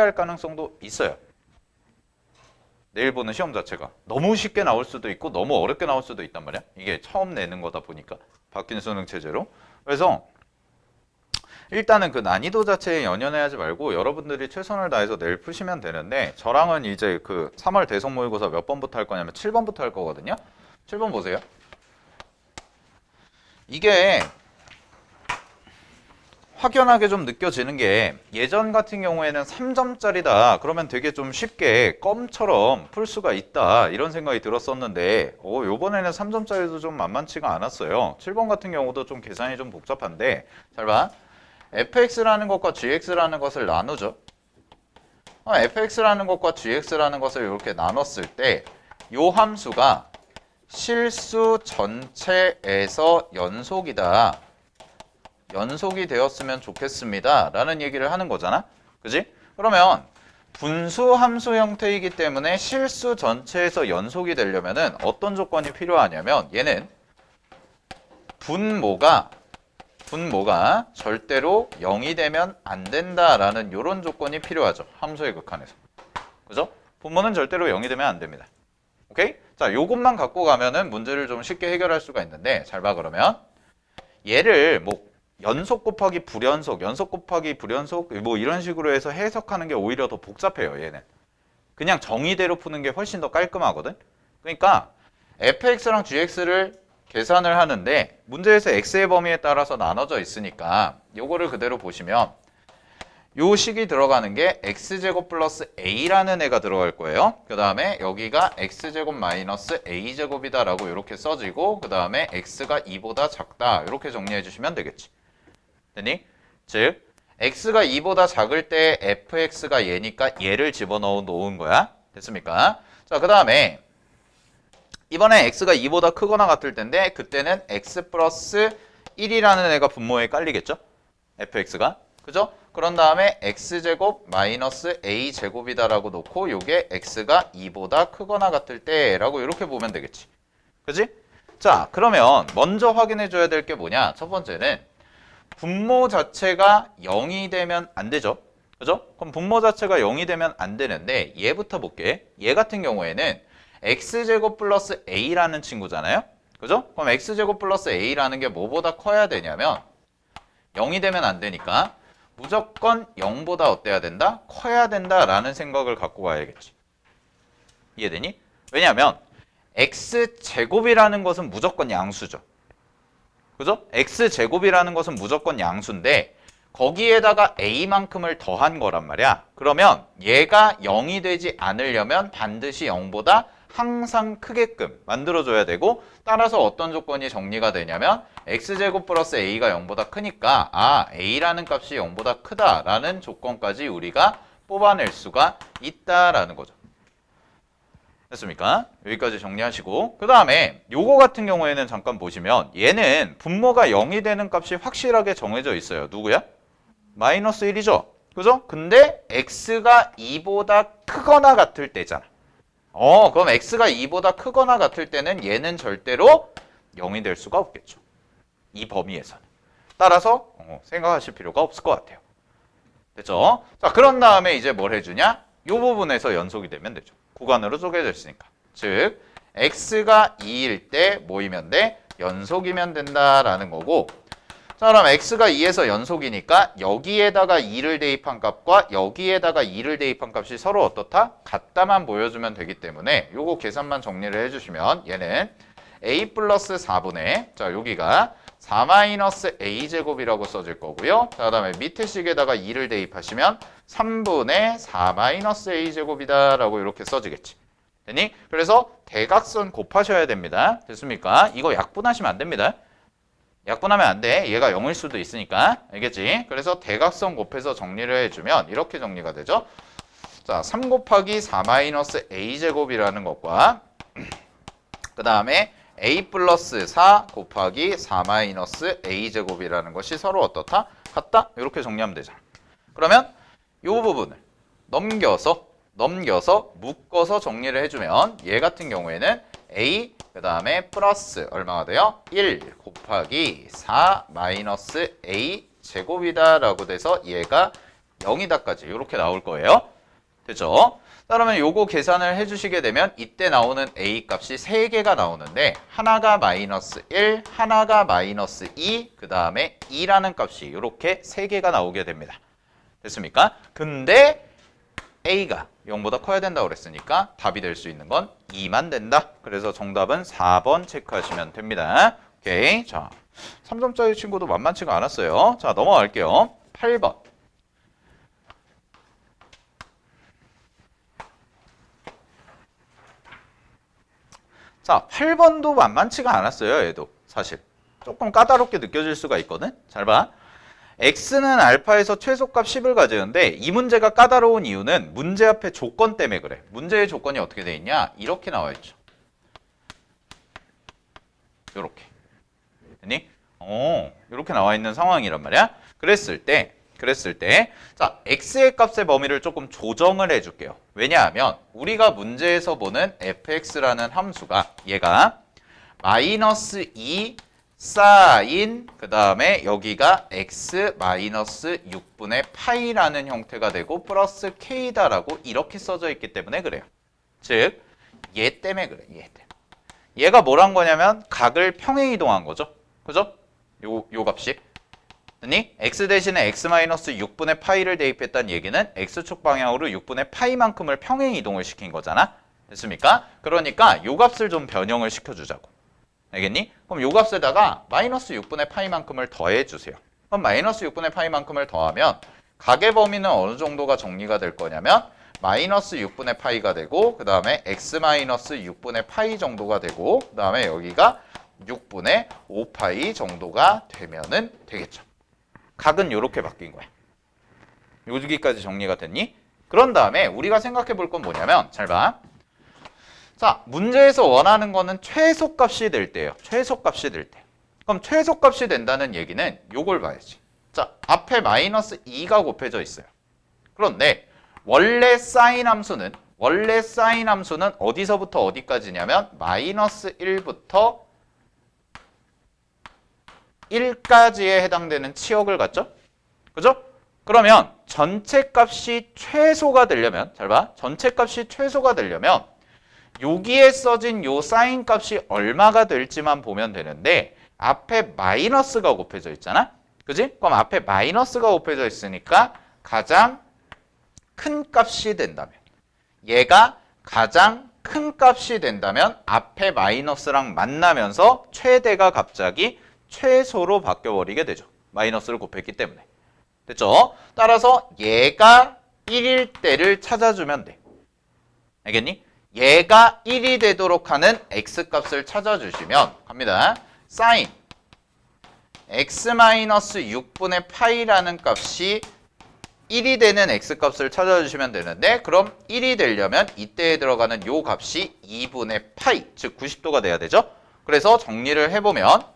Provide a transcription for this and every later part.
할 가능성도 있어요. 내일 보는 시험 자체가 너무 쉽게 나올 수도 있고 너무 어렵게 나올 수도 있단 말이야. 이게 처음 내는 거다 보니까 바뀐 수능 체제로. 그래서 일단은 그 난이도 자체에 연연해하지 말고 여러분들이 최선을 다해서 내일 푸시면 되는데, 저랑은 이제 그 3월 대성 모의고사 몇 번부터 할 거냐면 7번부터 할 거거든요. 7번 보세요. 이게 확연하게 좀 느껴지는 게, 예전 같은 경우에는 3점짜리다 그러면 되게 좀 쉽게 껌처럼 풀 수가 있다 이런 생각이 들었었는데, 요번에는 3점짜리도 좀 만만치가 않았어요. 7번 같은 경우도 좀 계산이 좀 복잡한데, 잘 봐. fx라는 것과 gx라는 것을 나누죠. fx라는 것과 gx라는 것을 이렇게 나눴을 때 요 함수가 실수 전체에서 연속이다, 연속이 되었으면 좋겠습니다 라는 얘기를 하는 거잖아. 그지? 그러면 분수 함수 형태이기 때문에 실수 전체에서 연속이 되려면은 어떤 조건이 필요하냐면, 얘는 분모가 절대로 0이 되면 안 된다라는 이런 조건이 필요하죠. 함수의 극한에서. 그죠? 분모는 절대로 0이 되면 안 됩니다. 오케이? 자, 요것만 갖고 가면은 문제를 좀 쉽게 해결할 수가 있는데, 잘 봐. 그러면 얘를 뭐 연속 곱하기 불연속, 연속 곱하기 불연속 뭐 이런 식으로 해서 해석하는 게 오히려 더 복잡해요. 얘는 그냥 정의대로 푸는 게 훨씬 더 깔끔하거든. 그러니까 fx랑 gx를 계산을 하는데, 문제에서 x의 범위에 따라서 나눠져 있으니까 요거를 그대로 보시면 요 식이 들어가는 게 x제곱 플러스 a라는 애가 들어갈 거예요. 그 다음에 여기가 x제곱 마이너스 a제곱이다 라고 이렇게 써지고, 그 다음에 x가 2보다 작다 이렇게 정리해 주시면 되겠지. 됐니? 즉 x가 2보다 작을 때 fx가 얘니까 얘를 집어넣어 놓은 거야. 됐습니까? 자, 그 다음에 이번에 x가 2보다 크거나 같을 텐데, 그때는 x 플러스 1이라는 애가 분모에 깔리겠죠? fx가. 그죠? 그런 다음에 x제곱 마이너스 a제곱이다 라고 놓고, 요게 x가 2보다 크거나 같을 때 라고 이렇게 보면 되겠지. 그지? 자, 그러면 먼저 확인해 줘야 될 게 뭐냐? 첫 번째는 분모 자체가 0이 되면 안 되죠. 그죠? 그럼 분모 자체가 0이 되면 안 되는데, 얘부터 볼게. 얘 같은 경우에는 x제곱 플러스 a라는 친구잖아요. 그죠? 그럼 x제곱 플러스 a라는 게 뭐보다 커야 되냐면 0이 되면 안 되니까 무조건 0보다 어때야 된다? 커야 된다라는 생각을 갖고 가야겠지. 이해되니? 왜냐하면 x제곱이라는 것은 무조건 양수죠. 그죠? x제곱이라는 것은 무조건 양수인데 거기에다가 a만큼을 더한 거란 말이야. 그러면 얘가 0이 되지 않으려면 반드시 0보다 항상 크게끔 만들어줘야 되고, 따라서 어떤 조건이 정리가 되냐면 x제곱 플러스 a가 0보다 크니까 a라는 값이 0보다 크다라는 조건까지 우리가 뽑아낼 수가 있다라는 거죠. 됐습니까? 여기까지 정리하시고, 그 다음에 요거 같은 경우에는 잠깐 보시면 얘는 분모가 0이 되는 값이 확실하게 정해져 있어요. 누구야? 마이너스 1이죠. 그죠? 근데 x가 2보다 크거나 같을 때잖아. 그럼 x가 2보다 크거나 같을 때는 얘는 절대로 0이 될 수가 없겠죠. 이 범위에서는. 따라서 생각하실 필요가 없을 것 같아요. 됐죠? 자, 그런 다음에 이제 뭘 해주냐? 이 부분에서 연속이 되면 되죠. 구간으로 쪼개져 있으니까. 즉 x가 2일 때 뭐이면 돼? 연속이면 된다라는 거고, 자, 그럼 x가 2에서 연속이니까 여기에다가 2를 대입한 값과 여기에다가 2를 대입한 값이 서로 어떻다? 같다만 보여주면 되기 때문에 요거 계산만 정리를 해주시면 얘는 a 플러스 4분의, 자, 여기가 4 마이너스 a제곱이라고 써질 거고요. 자, 그 다음에 밑에 식에다가 2를 대입하시면 3분의 4 마이너스 a제곱이다 라고 이렇게 써지겠지. 됐니? 그래서 대각선 곱하셔야 됩니다. 됐습니까? 이거 약분하시면 안 됩니다. 약분하면 안 돼. 얘가 0일 수도 있으니까. 알겠지? 그래서 대각선 곱해서 정리를 해주면 이렇게 정리가 되죠. 자, 3 곱하기 4 마이너스 a제곱이라는 것과 그 다음에 a 플러스 4 곱하기 4 마이너스 a제곱이라는 것이 서로 어떻다? 같다? 이렇게 정리하면 되잖아. 그러면 이 부분을 넘겨서 묶어서 정리를 해주면 얘 같은 경우에는 a 그 다음에 플러스 얼마가 돼요? 1 곱하기 4 마이너스 a 제곱이다 라고 돼서 얘가 0이다까지 이렇게 나올 거예요. 됐죠? 그러면 요거 계산을 해주시게 되면 이때 나오는 A 값이 3개가 나오는데 하나가 마이너스 1, 하나가 마이너스 2, 그 다음에 2라는 값이 이렇게 3개가 나오게 됩니다. 됐습니까? 근데 A가 0보다 커야 된다고 그랬으니까 답이 될 수 있는 건 2만 된다. 그래서 정답은 4번 체크하시면 됩니다. 오케이. 자, 3점짜리 친구도 만만치가 않았어요. 자, 넘어갈게요. 8번. 자, 8번도 만만치가 않았어요. 얘도 사실. 조금 까다롭게 느껴질 수가 있거든. 잘 봐. x는 알파에서 최소값 10을 가지는데 이 문제가 까다로운 이유는 문제 앞에 조건 때문에 그래. 문제의 조건이 어떻게 돼 있냐? 이렇게 나와 있죠. 요렇게. 됐니? 이렇게 나와 있는 상황이란 말이야. 그랬을 때 자, x의 값의 범위를 조금 조정을 해줄게요. 왜냐하면 우리가 문제에서 보는 fx라는 함수가 얘가 마이너스 2 사인 그 다음에 여기가 x 마이너스 6분의 파이라는 형태가 되고 플러스 k다라고 이렇게 써져 있기 때문에 그래요. 즉, 얘 때문에 그래. 얘 때문에. 얘가 뭘 한 거냐면 각을 평행 이동한 거죠. 그죠? 요 값이. 아니, x 대신에 x 마이너스 6분의 파이를 대입했다는 얘기는 x축 방향으로 6분의 파이만큼을 평행 이동을 시킨 거잖아. 됐습니까? 그러니까 요 값을 좀 변형을 시켜주자고. 알겠니? 그럼 요 값에다가 마이너스 6분의 파이만큼을 더해주세요. 그럼 마이너스 6분의 파이만큼을 더하면 각의 범위는 어느 정도가 정리가 될 거냐면 마이너스 6분의 파이가 되고 그 다음에 x 마이너스 6분의 파이 정도가 되고 그 다음에 여기가 6분의 5파이 정도가 되면은 되겠죠. 각은 이렇게 바뀐 거야. 여기까지 정리가 됐니? 그런 다음에 우리가 생각해 볼 건 뭐냐면 잘 봐. 자, 문제에서 원하는 거는 최소값이 될 때예요. 최소값이 될 때. 그럼 최소값이 된다는 얘기는 요걸 봐야지. 자, 앞에 마이너스 2가 곱해져 있어요. 그런데 원래 사인 함수는 어디서부터 어디까지냐면 마이너스 1부터 1까지에 해당되는 치역을 갖죠? 그죠? 그러면 전체 값이 최소가 되려면 잘 봐. 전체 값이 최소가 되려면 여기에 써진 요 사인 값이 얼마가 될지만 보면 되는데 앞에 마이너스가 곱해져 있잖아. 그지? 그럼 앞에 마이너스가 곱해져 있으니까 가장 큰 값이 된다면 얘가 가장 큰 값이 된다면 앞에 마이너스랑 만나면서 최대가 갑자기 최소로 바뀌어버리게 되죠. 마이너스를 곱했기 때문에. 됐죠? 따라서 얘가 1일 때를 찾아주면 돼. 알겠니? 얘가 1이 되도록 하는 x값을 찾아주시면 갑니다. sin x-6분의 파이라는 값이 1이 되는 x값을 찾아주시면 되는데 그럼 1이 되려면 이때에 들어가는 요 값이 2분의 파이, 즉 90도가 돼야 되죠. 그래서 정리를 해보면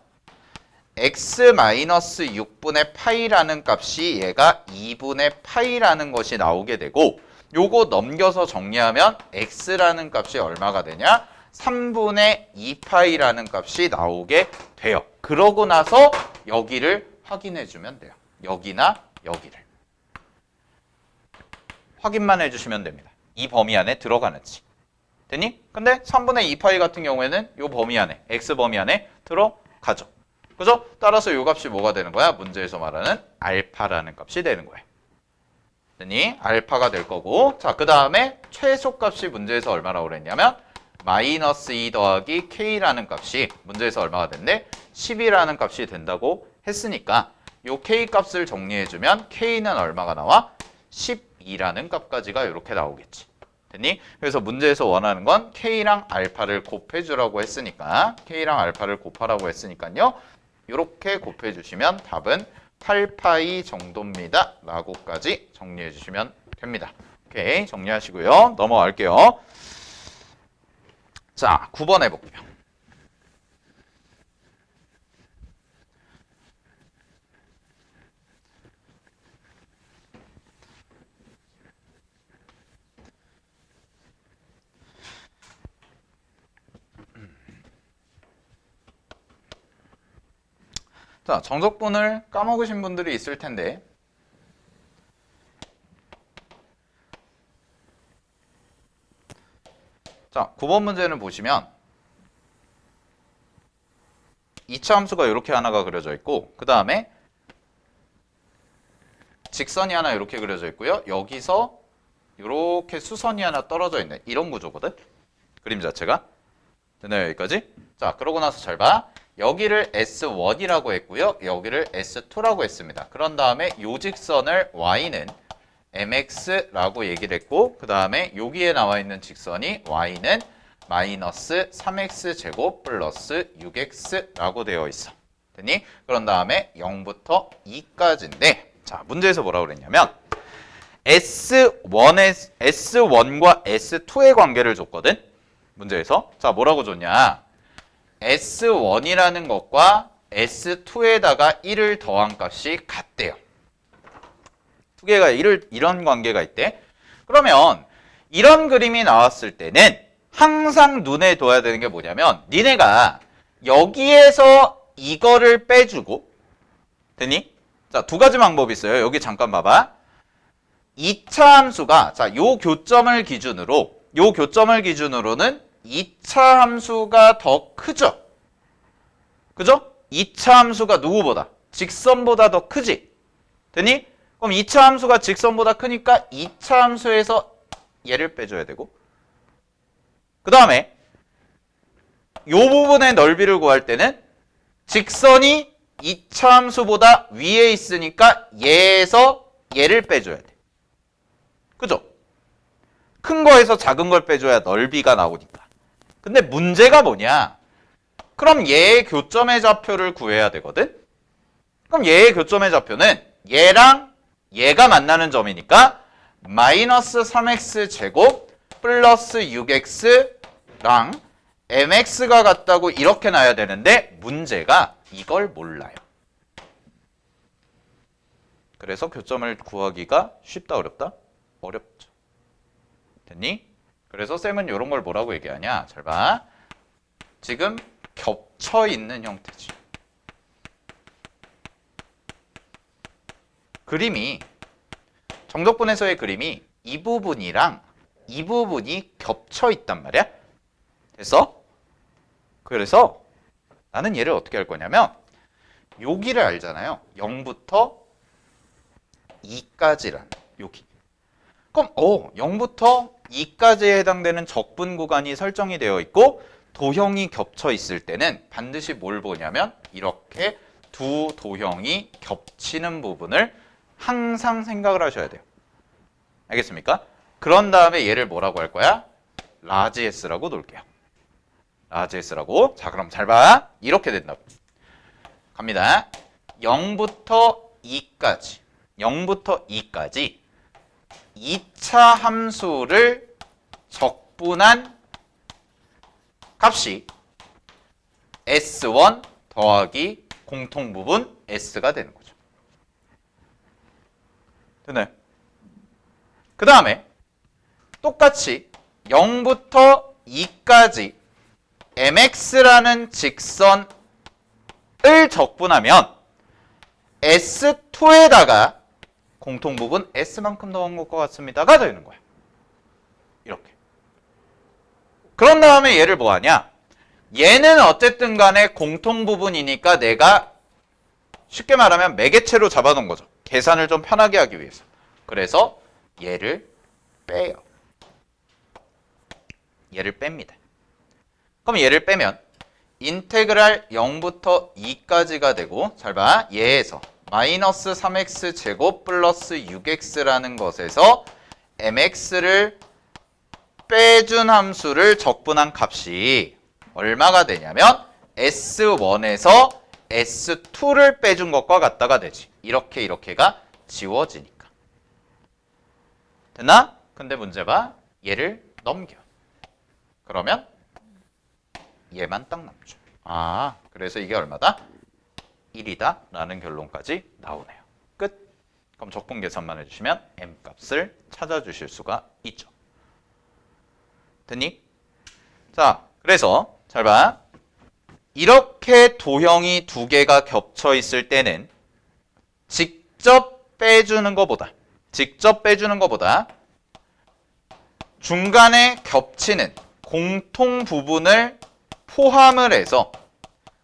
x-6분의 파이라는 값이 얘가 2분의 파이라는 것이 나오게 되고 요거 넘겨서 정리하면 x라는 값이 얼마가 되냐? 3분의 2파이라는 값이 나오게 돼요. 그러고 나서 여기를 확인해 주면 돼요. 여기나 여기를. 확인만 해주시면 됩니다. 이 범위 안에 들어가는지. 됐니? 근데 3분의 2파이 같은 경우에는 요 범위 안에, x 범위 안에 들어가죠. 그죠? 따라서 요 값이 뭐가 되는 거야? 문제에서 말하는 알파라는 값이 되는 거예요. 됐니? 알파가 될 거고. 자, 그 다음에 최소값이 문제에서 얼마라고 그랬냐면 마이너스 2 더하기 k라는 값이 문제에서 얼마가 됐네? 10이라는 값이 된다고 했으니까 요 k 값을 정리해주면 k는 얼마가 나와? 12라는 값까지가 이렇게 나오겠지. 됐니? 그래서 문제에서 원하는 건 k랑 알파를 곱해주라고 했으니까 k랑 알파를 곱하라고 했으니까요. 이렇게 곱해주시면 답은 8파이 정도입니다. 라고까지 정리해 주시면 됩니다. 오케이, 정리하시고요. 넘어갈게요. 자, 9번 해볼게요. 자, 정석분을 까먹으신 분들이 있을 텐데 자, 9번 문제는 보시면 2차 함수가 이렇게 하나가 그려져 있고 그 다음에 직선이 하나 이렇게 그려져 있고요. 여기서 이렇게 수선이 하나 떨어져 있는 이런 구조거든. 그림 자체가. 되나요? 여기까지? 자, 그러고 나서 잘 봐. 여기를 S1이라고 했고요. 여기를 S2라고 했습니다. 그런 다음에 요 직선을 Y는 MX라고 얘기를 했고 그 다음에 여기에 나와 있는 직선이 Y는 마이너스 3x 제곱 플러스 6x라고 되어 있어. 됐니? 그런 다음에 0부터 2까지인데 자, 문제에서 뭐라고 그랬냐면 S1과 S2의 관계를 줬거든. 문제에서 자, 뭐라고 줬냐? S1이라는 것과 S2에다가 1을 더한 값이 같대요. 두 개가 이런 관계가 있대. 그러면 이런 그림이 나왔을 때는 항상 눈에 둬야 되는 게 뭐냐면 니네가 여기에서 이거를 빼주고 됐니? 자, 두 가지 방법이 있어요. 여기 잠깐 봐봐. 2차 함수가 자, 요 교점을 기준으로는 2차 함수가 더 크죠? 그죠? 2차 함수가 누구보다? 직선보다 더 크지? 됐니? 그럼 2차 함수가 직선보다 크니까 2차 함수에서 얘를 빼줘야 되고 그 다음에 요 부분의 넓이를 구할 때는 직선이 2차 함수보다 위에 있으니까 얘에서 얘를 빼줘야 돼. 그죠? 큰 거에서 작은 걸 빼줘야 넓이가 나오니까. 근데 문제가 뭐냐? 그럼 얘의 교점의 좌표를 구해야 되거든? 그럼 얘의 교점의 좌표는 얘랑 얘가 만나는 점이니까 마이너스 3x 제곱 플러스 6x랑 mx가 같다고 이렇게 놔야 되는데 문제가 이걸 몰라요. 그래서 교점을 구하기가 쉽다 어렵다? 어렵죠. 됐니? 그래서 쌤은 이런 걸 뭐라고 얘기하냐? 잘 봐. 지금 겹쳐 있는 형태지. 그림이 정적분에서의 그림이 이 부분이랑 이 부분이 겹쳐 있단 말이야. 그래서 나는 얘를 어떻게 할 거냐면 여기를 알잖아요. 0부터 2까지란 여기. 그럼 0부터 2까지에 해당되는 적분 구간이 설정이 되어 있고 도형이 겹쳐 있을 때는 반드시 뭘 보냐면 이렇게 두 도형이 겹치는 부분을 항상 생각을 하셔야 돼요. 알겠습니까? 그런 다음에 얘를 뭐라고 할 거야? 라지 S라고 놓을게요. 라지 S라고. 자, 그럼 잘 봐. 이렇게 된다고. 갑니다. 0부터 2까지. 0부터 2까지 2차 함수를 적분한 값이 S1 더하기 공통부분 S가 되는 거죠. 되나요? 그 다음에 똑같이 0부터 2까지 MX라는 직선을 적분하면 S2에다가 공통부분 S만큼 더한 것과 같습니다가 되는 거야. 이렇게. 그런 다음에 얘를 뭐 하냐? 얘는 어쨌든 간에 공통부분이니까 내가 쉽게 말하면 매개체로 잡아놓은 거죠. 계산을 좀 편하게 하기 위해서. 그래서 얘를 빼요. 얘를 뺍니다. 그럼 얘를 빼면 인테그랄 0부터 2까지가 되고 잘 봐. 얘에서 마이너스 3x 제곱 플러스 6x라는 것에서 mx를 빼준 함수를 적분한 값이 얼마가 되냐면 S1에서 S2를 빼준 것과 같다가 되지. 이렇게가 지워지니까. 됐나? 근데 문제 봐. 얘를 넘겨. 그러면 얘만 딱 남죠. 아, 그래서 이게 얼마다? 1이다 라는 결론까지 나오네요. 끝. 그럼 적분 계산만 해주시면 m 값을 찾아주실 수가 있죠. 됐니? 자, 그래서 잘 봐. 이렇게 도형이 두 개가 겹쳐 있을 때는 직접 빼주는 것보다 중간에 겹치는 공통 부분을 포함을 해서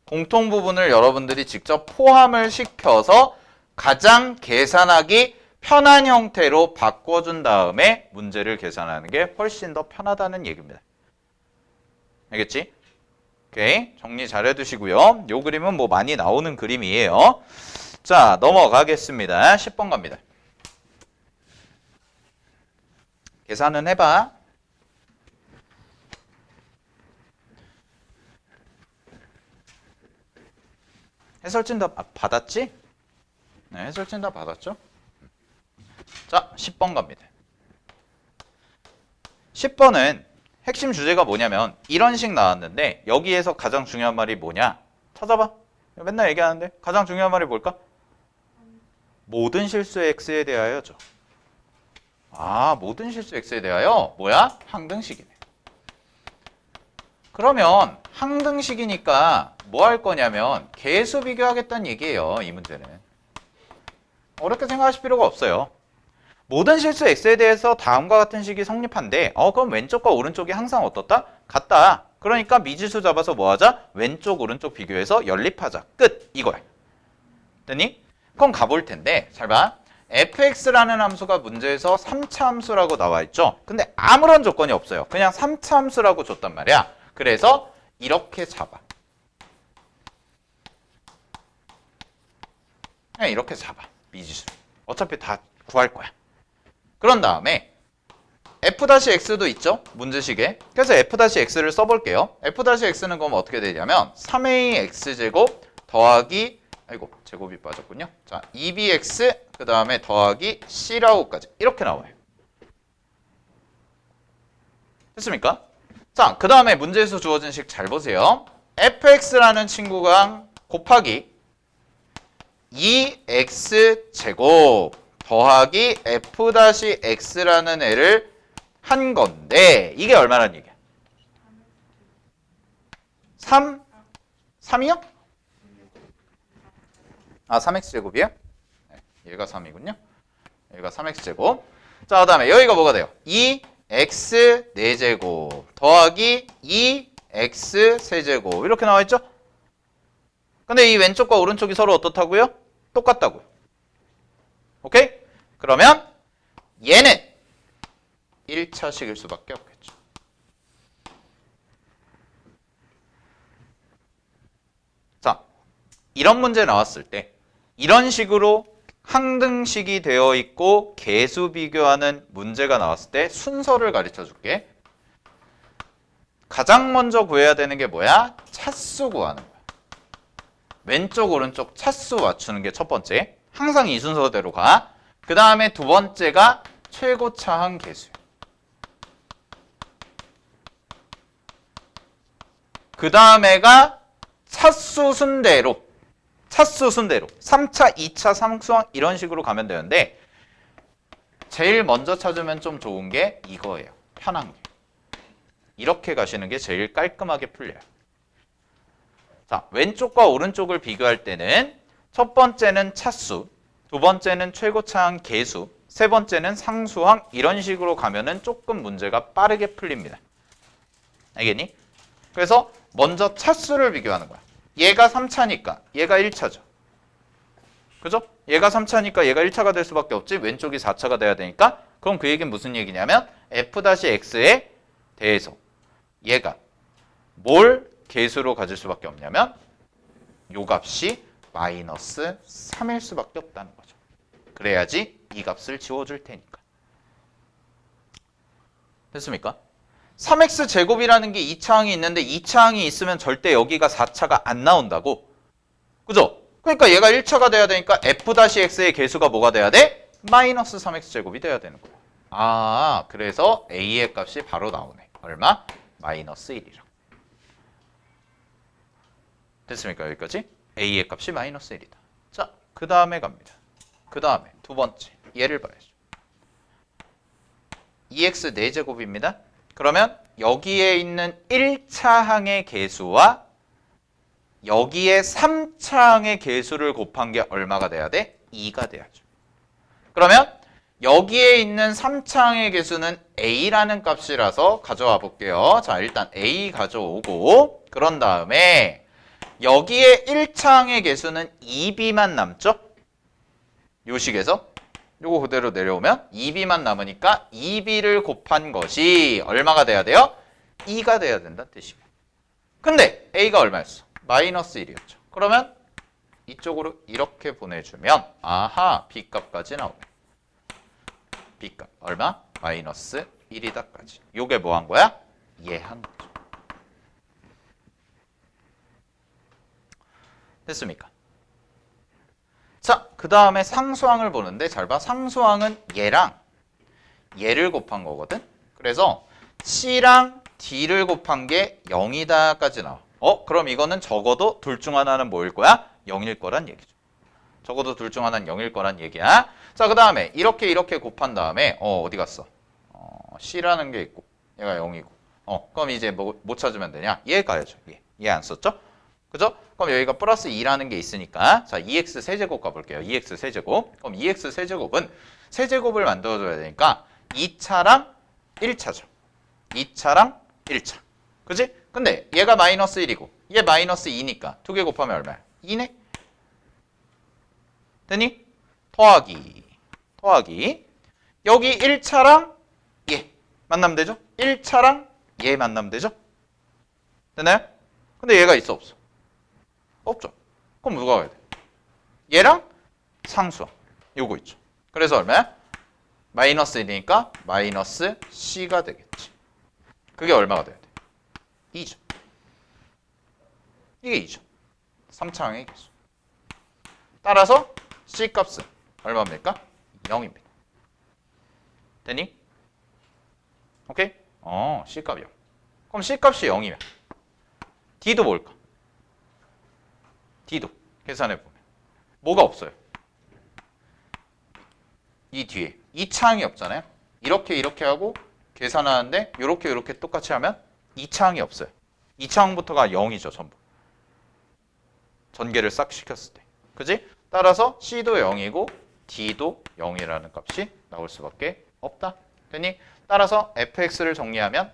공통 부분을 여러분들이 직접 포함을 시켜서 가장 계산하기 편한 형태로 바꿔준 다음에 문제를 계산하는 게 훨씬 더 편하다는 얘기입니다. 알겠지? 오케이. 정리 잘 해두시고요. 요 그림은 뭐 많이 나오는 그림이에요. 자, 넘어가겠습니다. 10번 갑니다. 계산은 해봐. 해설진 다 받았지? 네, 해설진 다 받았죠? 자, 10번 갑니다. 10번은 핵심 주제가 뭐냐면 이런 식 나왔는데 여기에서 가장 중요한 말이 뭐냐? 찾아봐. 맨날 얘기하는데 가장 중요한 말이 뭘까? 모든 실수 x에 대하여죠. 아, 모든 실수 x에 대하여 뭐야? 항등식이네. 그러면 항등식이니까 뭐 할 거냐면 계수 비교하겠다는 얘기예요. 이 문제는. 어렵게 생각하실 필요가 없어요. 모든 실수 x에 대해서 다음과 같은 식이 성립한데 그럼 왼쪽과 오른쪽이 항상 어떻다? 같다. 그러니까 미지수 잡아서 뭐 하자? 왼쪽 오른쪽 비교해서 연립하자. 끝. 이거야. 됐니? 그럼 가볼 텐데 잘 봐. fx라는 함수가 문제에서 3차 함수라고 나와 있죠. 근데 아무런 조건이 없어요. 그냥 3차 함수라고 줬단 말이야. 그래서 이렇게 잡아. 그냥 이렇게 잡아. 미지수. 어차피 다 구할 거야. 그런 다음에 f-x도 있죠. 문제식에. 그래서 f-x를 써볼게요. f-x는 그럼 어떻게 되냐면 3ax제곱 더하기 아이고 제곱이 빠졌군요. 자 2bx 그 다음에 더하기 c라고까지 이렇게 나와요. 됐습니까? 자 그 다음에 문제에서 주어진 식 잘 보세요. fx라는 친구가 곱하기 2x제곱 더하기 f-x라는 애를 한 건데 이게 얼마란 얘기야? 3? 3이요? 아 3x제곱이에요? 네, 얘가 3이군요. 얘가 3x제곱. 자, 그 다음에 여기가 뭐가 돼요? 2x 4제곱 더하기 2x 세제곱 이렇게 나와 있죠? 근데 이 왼쪽과 오른쪽이 서로 어떻다고요? 똑같다고요. 오케이? 그러면 얘는 1차식일 수밖에 없겠죠. 자, 이런 문제 나왔을 때 이런 식으로 항등식이 되어 있고 계수 비교하는 문제가 나왔을 때 순서를 가르쳐 줄게. 가장 먼저 구해야 되는 게 뭐야? 차수 구하는 거야. 왼쪽 오른쪽 차수 맞추는 게 첫 번째. 항상 이 순서대로 가. 그 다음에 두 번째가 최고차항 계수야. 그 다음에가 차수 순대로 3차, 2차, 3수항 이런 식으로 가면 되는데 제일 먼저 찾으면 좀 좋은 게 이거예요. 편한 게. 이렇게 가시는 게 제일 깔끔하게 풀려요. 자, 왼쪽과 오른쪽을 비교할 때는 첫 번째는 차수, 두 번째는 최고차항 계수, 세 번째는 상수항 이런 식으로 가면은 조금 문제가 빠르게 풀립니다. 알겠니? 그래서 먼저 차수를 비교하는 거야. 얘가 3차니까 얘가 1차죠. 그죠? 얘가 3차니까 얘가 1차가 될 수밖에 없지. 왼쪽이 4차가 돼야 되니까. 그럼 그 얘기는 무슨 얘기냐면 f-x에 대해서 얘가 뭘 계수로 가질 수밖에 없냐면 요 값이 마이너스 3일 수밖에 없다는 거죠. 그래야지 이 값을 지워줄 테니까. 됐습니까? 3x 제곱이라는 게 2차항이 있는데 2차항이 있으면 절대 여기가 4차가 안 나온다고. 그죠? 그러니까 얘가 1차가 돼야 되니까 f-x의 계수가 뭐가 돼야 돼? 마이너스 3x 제곱이 돼야 되는 거야. 아, 그래서 a의 값이 바로 나오네. 얼마? 마이너스 1이라고. 됐습니까? 여기까지? a의 값이 마이너스 1이다. 자, 그 다음에 갑니다. 그 다음에 두 번째 얘를 봐야죠. 2x 4제곱입니다. 그러면 여기에 있는 1차항의 계수와 여기에 3차항의 계수를 곱한 게 얼마가 돼야 돼? 2가 돼야죠. 그러면 여기에 있는 3창의 개수는 a라는 값이라서 가져와 볼게요. 자, 일단 a 가져오고 그런 다음에 여기에 1창의 개수는 2b만 남죠? 요 식에서 요거 그대로 내려오면 2b만 남으니까 2b를 곱한 것이 얼마가 돼야 돼요? 2가 돼야 된다는 뜻이에요. 근데 a가 얼마였어? 마이너스 1이었죠. 그러면 이쪽으로 이렇게 보내주면 아하 b값까지 나오네. b값 얼마? 마이너스 1이다까지. 요게 뭐 한 거야? 이해한 거죠. 됐습니까? 자, 그 다음에 상수항을 보는데 잘 봐. 상수항은 얘랑 얘를 곱한 거거든. 그래서 C랑 D를 곱한 게 0이다까지 나와. 그럼 이거는 적어도 둘 중 하나는 뭐일 거야? 0일 거란 얘기죠. 적어도 둘 중 하나는 0일 거란 얘기야. 자, 그 다음에 이렇게 곱한 다음에 어디 갔어? C라는 게 있고 얘가 0이고 그럼 이제 뭐 찾으면 되냐? 얘 가야죠. 얘 안 썼죠? 그죠? 그럼 여기가 플러스 2라는 게 있으니까 자 2x 세제곱 가볼게요. 2x 세제곱. 그럼 2x 세제곱은 세제곱을 만들어줘야 되니까 2차랑 1차죠. 2차랑 1차. 그지? 근데 얘가 마이너스 1이고 얘 마이너스 2니까 두 개 곱하면 얼마야? 2네? 되니? 더하기 여기 1차랑 얘 만나면 되죠? 1차랑 얘 만나면 되죠? 되나요? 근데 얘가 있어 없어? 없죠. 그럼 누가 가야 돼? 얘랑 상수항 요거 있죠. 그래서 얼마야? 마이너스 1이니까 마이너스 C가 되겠지. 그게 얼마가 돼야 돼? 2죠. 이게 2죠. 3차항의 개수. 따라서 C 값은 얼마입니까? 0입니다. 되니? 오케이? C 값이 0. 그럼 C 값이 0이면 D도 뭘까? D도 계산해 보면 뭐가 없어요? 이 뒤에 2차항이 없잖아요. 이렇게 하고 계산하는데 이렇게 똑같이 하면 2차항이 없어요. 2차항부터가 0이죠. 전부. 전개를 싹 시켰을 때. 그지? 따라서 C도 0이고 D도 0이라는 값이 나올 수밖에 없다. 되니? 따라서 fx를 정리하면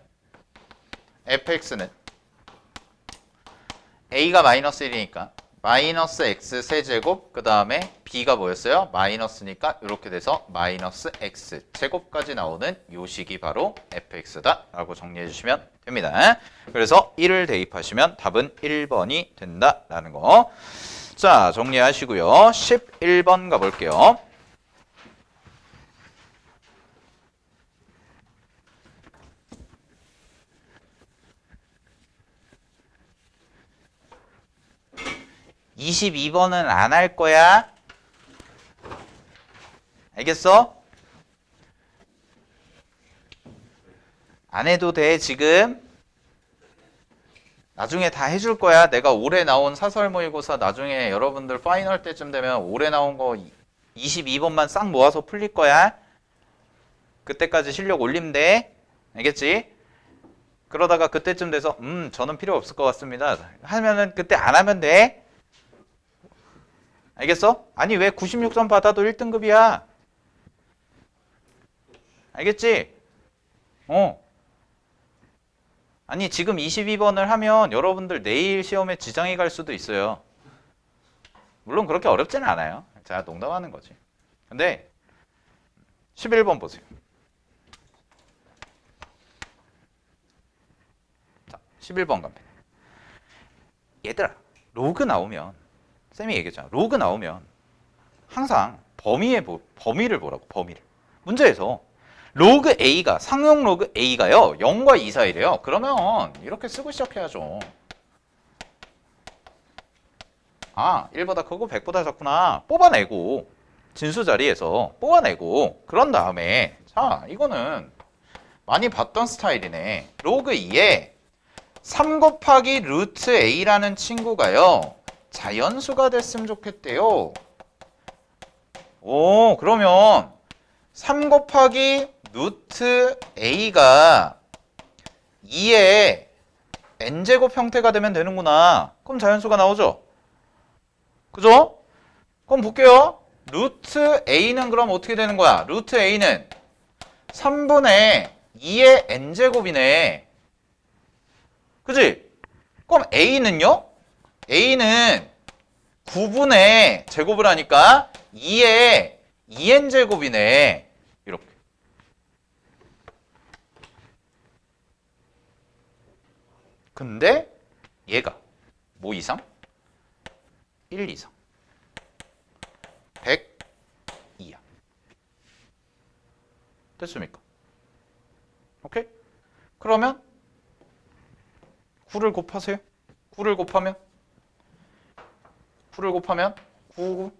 fx는 a가 마이너스 1이니까 마이너스 x 세제곱 그 다음에 b가 뭐였어요? 마이너스니까 이렇게 돼서 마이너스 x 제곱까지 나오는 요 식이 바로 fx다 라고 정리해 주시면 됩니다. 그래서 1을 대입하시면 답은 1번이 된다라는 거. 자, 정리하시고요. 11번 가볼게요. (22번은) 안 할 거야. 알겠어? 안 해도 돼 지금. 나중에 다 해줄 거야. 내가 올해 나온 사설 모의고사 나중에 여러분들 파이널 때쯤 되면 올해 나온 거 22번만 싹 모아서 풀릴 거야. 그때까지 실력 올리면 돼. 알겠지? 그러다가 그때쯤 돼서 저는 필요 없을 것 같습니다 하면은 그때 안 하면 돼. 알겠어? 아니 왜 96점 받아도 1등급이야? 알겠지? 아니 지금 22번을 하면 여러분들 내일 시험에 지장이 갈 수도 있어요. 물론 그렇게 어렵지는 않아요. 제가 농담하는 거지. 근데 11번 보세요. 자, 11번 갑니다. 얘들아, 로그 나오면 쌤이 얘기했잖아. 로그 나오면 항상 범위를 보라고. 범위를. 문제에서 로그 A가 상용 로그 A가요 0과 2 사이래요. 그러면 이렇게 쓰고 시작해야죠. 아 1보다 크고 100보다 작구나. 뽑아내고 진수 자리에서 뽑아내고 그런 다음에 자 이거는 많이 봤던 스타일이네. 로그 2에 3 곱하기 루트 A라는 친구가요 자연수가 됐으면 좋겠대요. 오 그러면 3 곱하기 루트 A가 2의 n제곱 형태가 되면 되는구나. 그럼 자연수가 나오죠? 그죠? 그럼 볼게요. 루트 a는 그럼 어떻게 되는 거야? 루트 a는 3분의 2의 n제곱이네. 그지? 그럼 a는요? a는 9분의 제곱을 하니까 2의 2n제곱이네. 이렇게. 근데 얘가 뭐 이상? 1 이상. 100 이하. 됐습니까? 오케이? 그러면 9를 곱하세요. 9를 곱하면 9,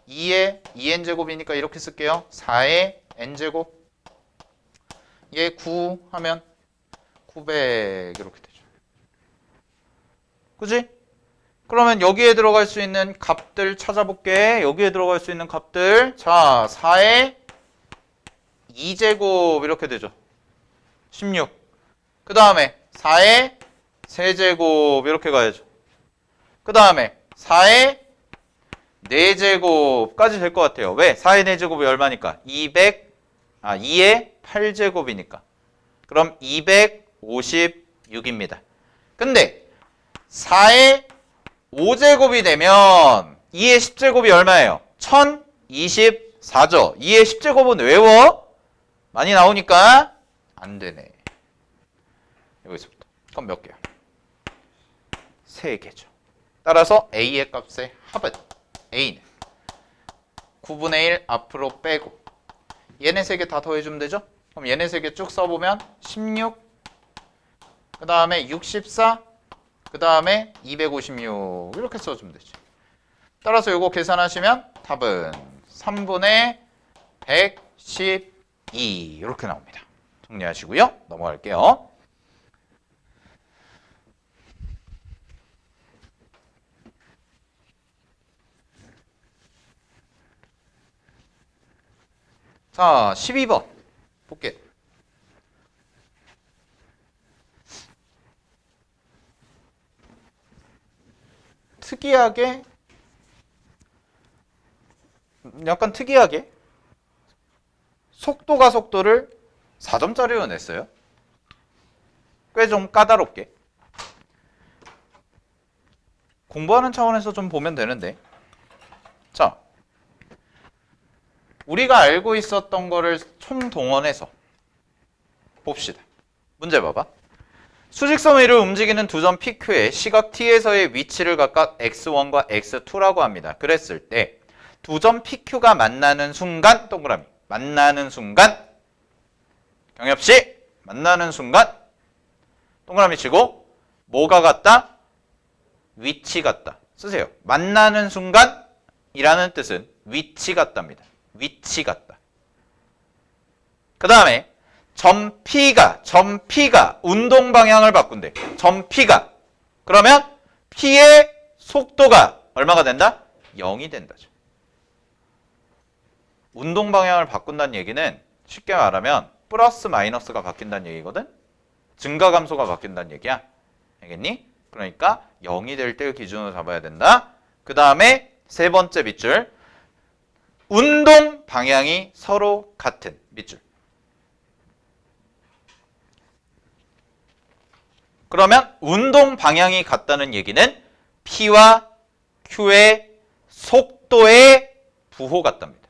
2의 2n제곱이니까 이렇게 쓸게요. 4의 n제곱. 얘 9 하면 900 이렇게 되죠. 그지? 그러면 여기에 들어갈 수 있는 값들 찾아볼게. 여기에 들어갈 수 있는 값들. 자, 4의 2제곱 이렇게 되죠. 16. 그 다음에 4의 세제곱 이렇게 가야죠. 그 다음에 4의 4제곱까지 될 것 같아요. 왜? 4의 4제곱이 얼마니까? 2의 8제곱이니까. 그럼 256입니다. 근데 4의 5제곱이 되면 2의 10제곱이 얼마예요? 1024죠. 2의 10제곱은 외워? 많이 나오니까 안 되네. 여기서부터. 그럼 몇 개야? 3개죠. 따라서 A의 값의 합은 A는 9분의 1 앞으로 빼고 얘네 3개 다 더해주면 되죠? 그럼 얘네 3개 쭉 써보면 16, 그 다음에 64, 그 다음에 256 이렇게 써주면 되지. 따라서 이거 계산하시면 답은 3분의 112 이렇게 나옵니다. 정리하시고요. 넘어갈게요. 자, 12번 볼게요. 특이하게 약간 특이하게 속도를 4점짜리로 냈어요. 꽤 좀 까다롭게. 공부하는 차원에서 좀 보면 되는데. 자, 우리가 알고 있었던 거를 총동원해서 봅시다. 문제 봐봐. 수직선 위를 움직이는 두 점 PQ의 시각 T에서의 위치를 각각 X1과 X2라고 합니다. 그랬을 때 두 점 PQ가 만나는 순간 동그라미 만나는 순간 경엽씨 만나는 순간 동그라미 치고 뭐가 같다? 위치 같다. 쓰세요. 만나는 순간이라는 뜻은 위치 같답니다. 위치 같다. 그 다음에 점 P가 운동 방향을 바꾼대. 점 P가 그러면 P의 속도가 얼마가 된다? 0이 된다죠. 운동 방향을 바꾼다는 얘기는 쉽게 말하면 플러스 마이너스가 바뀐다는 얘기거든. 증가 감소가 바뀐다는 얘기야. 알겠니? 그러니까 0이 될 때 기준으로 잡아야 된다. 그 다음에 세 번째 밑줄 운동 방향이 서로 같은 밑줄. 그러면 운동 방향이 같다는 얘기는 P와 Q의 속도의 부호 같답니다.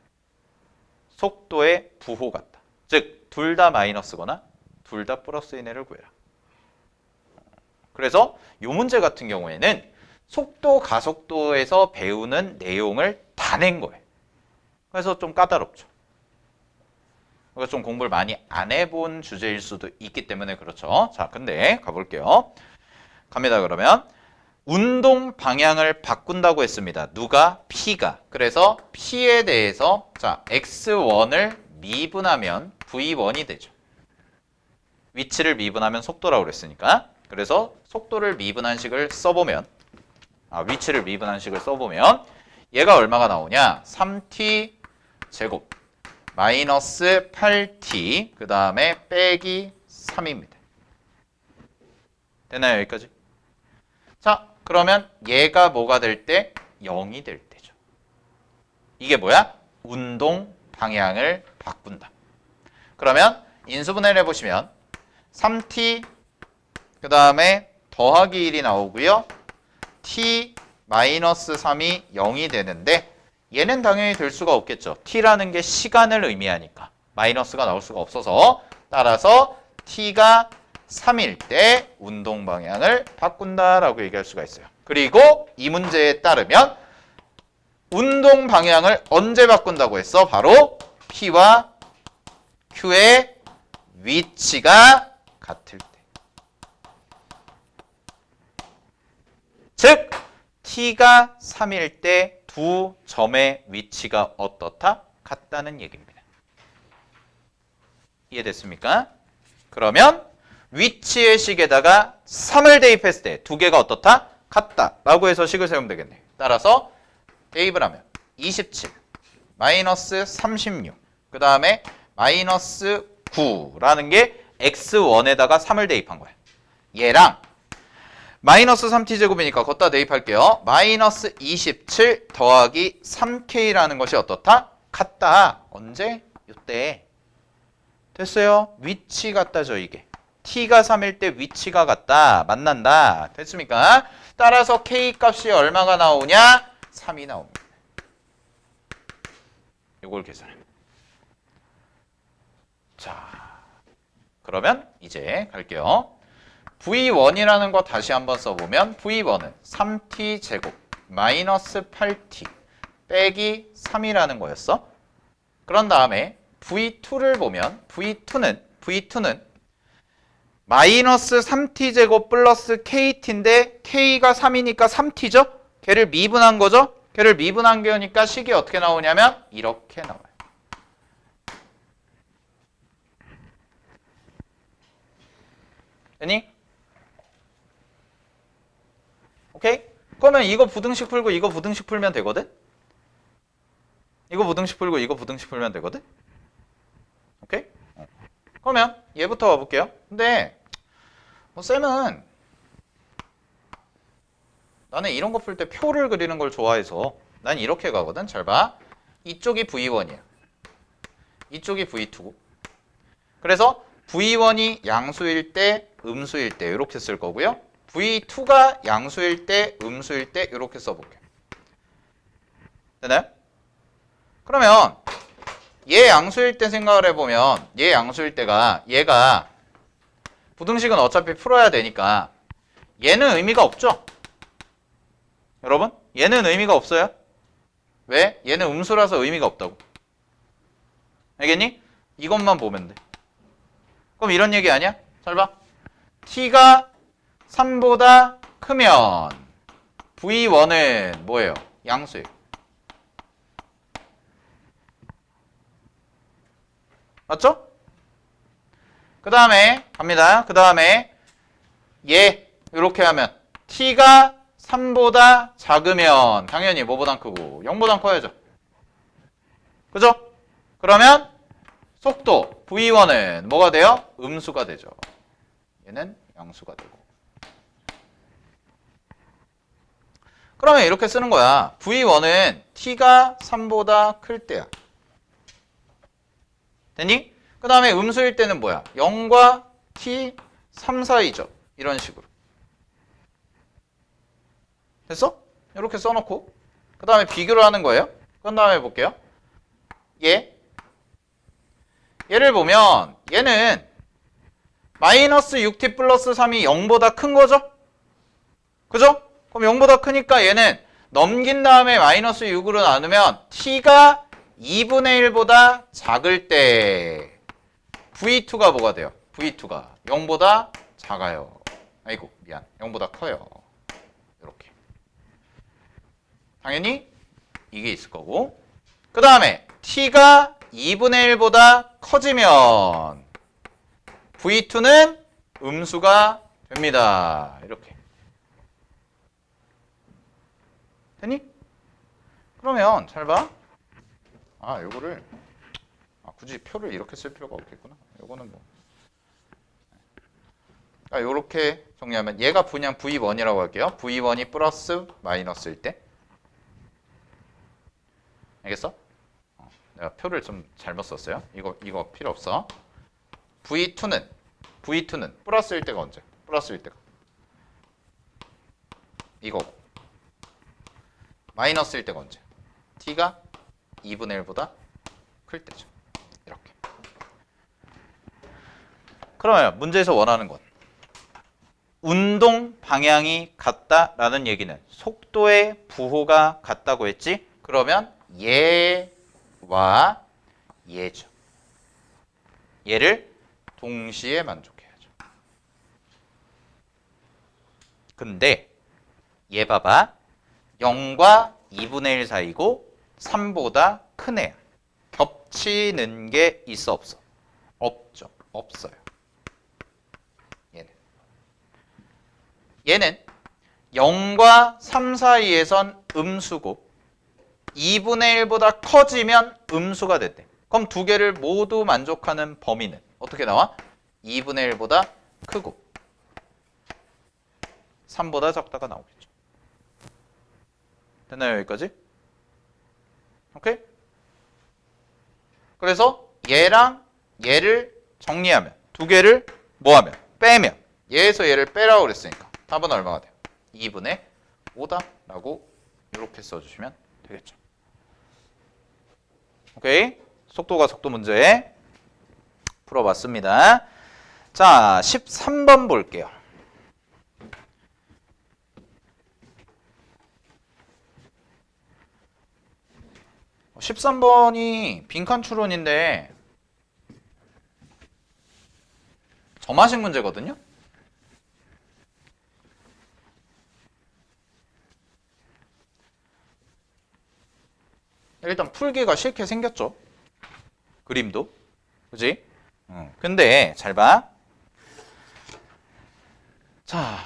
속도의 부호 같다. 즉, 둘 다 마이너스거나 둘 다 플러스인 애를 구해라. 그래서 이 문제 같은 경우에는 속도, 가속도에서 배우는 내용을 다 낸 거예요. 그래서 좀 까다롭죠. 그래서 좀 공부를 많이 안 해본 주제일 수도 있기 때문에 그렇죠. 자, 근데 가볼게요. 갑니다. 그러면 운동 방향을 바꾼다고 했습니다. 누가? P가. 그래서 P에 대해서 자 X1을 미분하면 V1이 되죠. 위치를 미분하면 속도라고 그랬으니까. 그래서 속도를 미분한 식을 써보면 위치를 미분한 식을 써보면 얘가 얼마가 나오냐? 3t 제곱 마이너스 8t 그 다음에 빼기 3입니다. 되나요? 여기까지? 자, 그러면 얘가 뭐가 될 때? 0이 될 때죠. 이게 뭐야? 운동 방향을 바꾼다. 그러면 인수분해를 해보시면 3t 그 다음에 더하기 1이 나오고요. t 마이너스 3이 0이 되는데 얘는 당연히 될 수가 없겠죠. t라는 게 시간을 의미하니까 마이너스가 나올 수가 없어서 따라서 t가 3일 때 운동 방향을 바꾼다라고 얘기할 수가 있어요. 그리고 이 문제에 따르면 운동 방향을 언제 바꾼다고 했어? 바로 P와 Q의 위치가 같을 때. 즉, T가 3일 때 두 점의 위치가 어떻다? 같다는 얘기입니다. 이해됐습니까? 그러면 위치의 식에다가 3을 대입했을 때 두 개가 어떻다? 같다. 라고 해서 식을 세우면 되겠네. 따라서 대입을 하면 27 마이너스 36 그 다음에 마이너스 9라는 게 x1에다가 3을 대입한 거야. 얘랑 마이너스 3t제곱이니까 걷다 대입할게요. 마이너스 27 더하기 3k라는 것이 어떻다? 같다. 언제? 이때. 됐어요. 위치 같다죠 이게. t가 3일 때 위치가 같다. 만난다. 됐습니까? 따라서 k 값이 얼마가 나오냐? 3이 나옵니다. 이걸 계산합니다. 자, 그러면 이제 갈게요. V1이라는 거 다시 한번 써보면 V1은 3t 제곱 마이너스 8t 빼기 3이라는 거였어. 그런 다음에 V2를 보면 V2는 마이너스 3t 제곱 플러스 kt인데 k가 3이니까 3t죠? 걔를 미분한 거죠? 걔를 미분한 거니까 식이 어떻게 나오냐면 이렇게 나와요. 됐니? 오케이? 그러면 이거 부등식 풀고 이거 부등식 풀면 되거든? 이거 부등식 풀고 이거 부등식 풀면 되거든? 오케이? 그러면 얘부터 와볼게요. 근데 뭐 쌤은 나는 이런 거 풀 때 표를 그리는 걸 좋아해서 난 이렇게 가거든. 잘 봐. 이쪽이 V1이야. 이쪽이 V2고. 그래서 V1이 양수일 때, 음수일 때 이렇게 쓸 거고요. V2가 양수일 때, 음수일 때 이렇게 써볼게요. 되나요? 그러면 얘 양수일 때 생각을 해보면 얘 양수일 때가 얘가 부등식은 어차피 풀어야 되니까 얘는 의미가 없죠? 여러분? 얘는 의미가 없어요? 왜? 얘는 음수라서 의미가 없다고. 알겠니? 이것만 보면 돼. 그럼 이런 얘기 아니야? 잘 봐. t가 3보다 크면 v1은 뭐예요? 양수예요. 맞죠? 그 다음에 갑니다. 그 다음에 얘 이렇게 하면 t가 3보다 작으면 당연히 뭐보단 크고 0보단 커야죠. 그죠? 그러면 속도 v1은 뭐가 돼요? 음수가 되죠. 얘는 양수가 되고. 그러면 이렇게 쓰는 거야. v1은 t가 3보다 클 때야. 됐니? 그 다음에 음수일 때는 뭐야? 0과 t 3 사이죠. 이런 식으로. 됐어? 이렇게 써놓고 그 다음에 비교를 하는 거예요. 그 다음에 볼게요. 얘를 보면 얘는 마이너스 6t 플러스 3이 0보다 큰 거죠? 그죠? 그럼 0보다 크니까 얘는 넘긴 다음에 마이너스 6으로 나누면 t가 2분의 1보다 작을 때 v2가 뭐가 돼요? v2가 0보다 작아요. 아이고 미안 0보다 커요. 이렇게 당연히 이게 있을 거고 그 다음에 t가 2분의 1보다 커지면 v2는 음수가 됩니다. 이렇게 됐니? 그러면 잘 봐. 요거를 굳이 표를 이렇게 쓸 필요가 없겠구나. 요거는 뭐 요렇게 정리하면 얘가 그냥 v1이라고 할게요. v1이 플러스 마이너스일 때 알겠어? 내가 표를 좀 잘못 썼어요. 이거 필요 없어. V2는 플러스일 때가 언제? 플러스일 때가 이거고 마이너스일 때가 언제? t가 2분의 1보다 클 때죠. 이렇게. 그러면 문제에서 원하는 건 운동 방향이 같다라는 얘기는 속도의 부호가 같다고 했지? 그러면 얘와 얘죠. 얘를 동시에 만족해야죠. 근데 얘 봐봐. 0과 2분의 1 사이고 3보다 큰 애야. 겹치는 게 있어 없어? 없죠. 없어요. 얘는 0과 3 사이에선 음수고 2분의 1보다 커지면 음수가 됐대. 그럼 두 개를 모두 만족하는 범위는 어떻게 나와? 2분의 1보다 크고 3보다 적다가 나오겠죠. 됐나요? 여기까지? 오케이? 그래서 얘랑 얘를 정리하면 두 개를 뭐하면? 빼면 얘에서 얘를 빼라고 그랬으니까 답은 얼마가 돼요? 2분의 5다 라고 이렇게 써주시면 되겠죠. 오케이? 속도가 속도 문제 풀어봤습니다. 자, 13번 볼게요. 13번이 빈칸 추론인데 점화식 문제거든요. 일단 풀기가 싫게 생겼죠. 그림도. 그지? 근데 잘 봐. 자,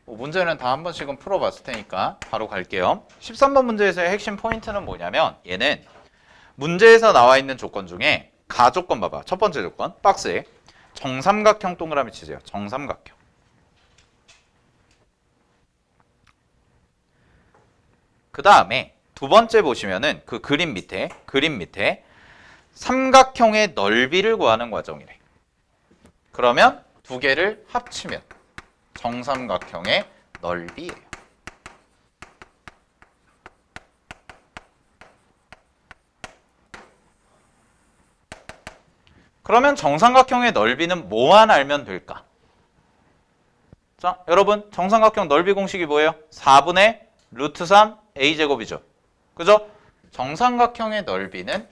문제는 다 한 번씩은 풀어봤을 테니까 바로 갈게요. 13번 문제에서의 핵심 포인트는 뭐냐면 얘는 문제에서 나와 있는 조건 중에 가조건 봐봐. 첫 번째 조건 박스에 정삼각형 동그라미 치세요. 정삼각형. 그 다음에 두 번째 보시면은 그 그림 밑에 삼각형의 넓이를 구하는 과정이래. 그러면 두 개를 합치면 정삼각형의 넓이에요. 그러면 정삼각형의 넓이는 뭐만 알면 될까? 자, 여러분 정삼각형 넓이 공식이 뭐예요? 4분의 루트 3 a제곱이죠. 그죠? 정삼각형의 넓이는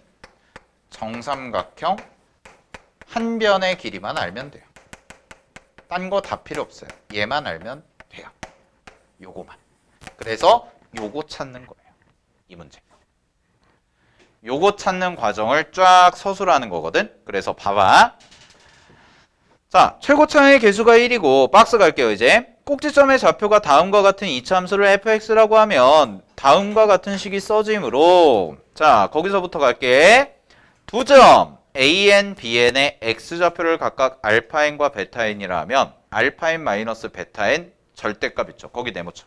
정삼각형 한 변의 길이만 알면 돼요. 딴 거 다 필요 없어요. 얘만 알면 돼요. 요거만. 그래서 요거 찾는 거예요. 이 문제. 요거 찾는 과정을 쫙 서술하는 거거든. 그래서 봐봐. 자, 최고차의 개수가 1이고 박스 갈게요. 이제 꼭지점의 좌표가 다음과 같은 이차함수를 fx라고 하면 다음과 같은 식이 써지므로 자, 거기서부터 갈게. 두 점 an, bn의 x좌표를 각각 알파n과 베타n이라 하면 알파n 마이너스 베타n 절대값 있죠. 거기 네모쳐.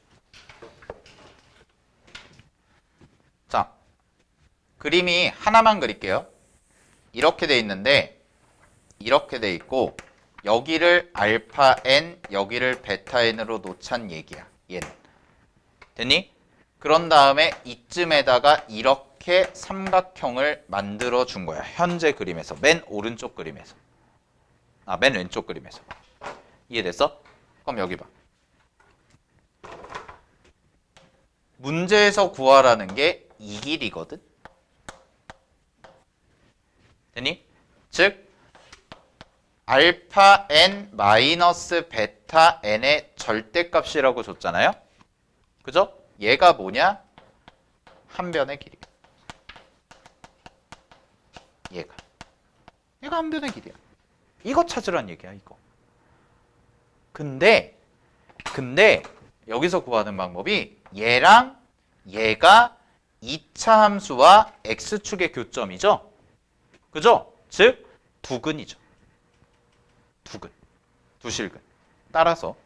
자, 그림이 하나만 그릴게요. 이렇게 돼 있는데 이렇게 돼 있고 여기를 알파 n, 여기를 베타 n으로 놓찬 얘기야. 얘는. 됐니? 그런 다음에 이쯤에다가 이렇게 삼각형을 만들어 준 거야. 현재 그림에서. 맨 오른쪽 그림에서. 맨 왼쪽 그림에서. 이해됐어? 그럼 여기 봐. 문제에서 구하라는 게 이 길이거든? 됐니? 즉 알파 n 마이너스 베타 n의 절대값이라고 줬잖아요. 그죠? 얘가 뭐냐? 한 변의 길이. 얘가 한 변의 길이야. 이거 찾으란 얘기야, 이거. 근데 여기서 구하는 방법이 얘랑 얘가 2차 함수와 x축의 교점이죠. 그죠? 즉 두근이죠. 두실근. 따라서